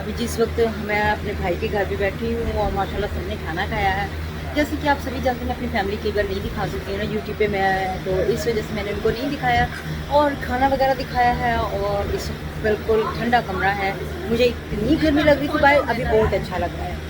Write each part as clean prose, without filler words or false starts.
अभी जिस वक्त मैं अपने भाई के घर पे बैठी हूँ और माशाल्लाह सबने खाना खाया है। जैसे कि आप सभी जानते हैं मैं अपनी फैमिली कई बार नहीं दिखा सकती हूँ ना यूट्यूब पे मैं, तो इस वजह से मैंने उनको नहीं दिखाया और खाना वगैरह दिखाया है। और इस वक्त बिल्कुल ठंडा कमरा है, मुझे इतनी गर्मी लग रही थी भाई, अभी बहुत अच्छा लग रहा है।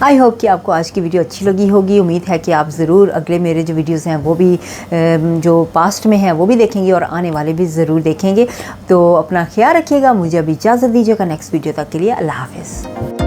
आई होप कि आपको आज की वीडियो अच्छी लगी होगी। उम्मीद है कि आप ज़रूर अगले मेरे जो वीडियोज़ हैं वो भी जो पास्ट में हैं वो भी देखेंगे और आने वाले भी ज़रूर देखेंगे। तो अपना ख्याल रखिएगा, मुझे अभी इजाज़त दीजिएगा। नेक्स्ट वीडियो तक के लिए अल्लाह हाफ़िज़।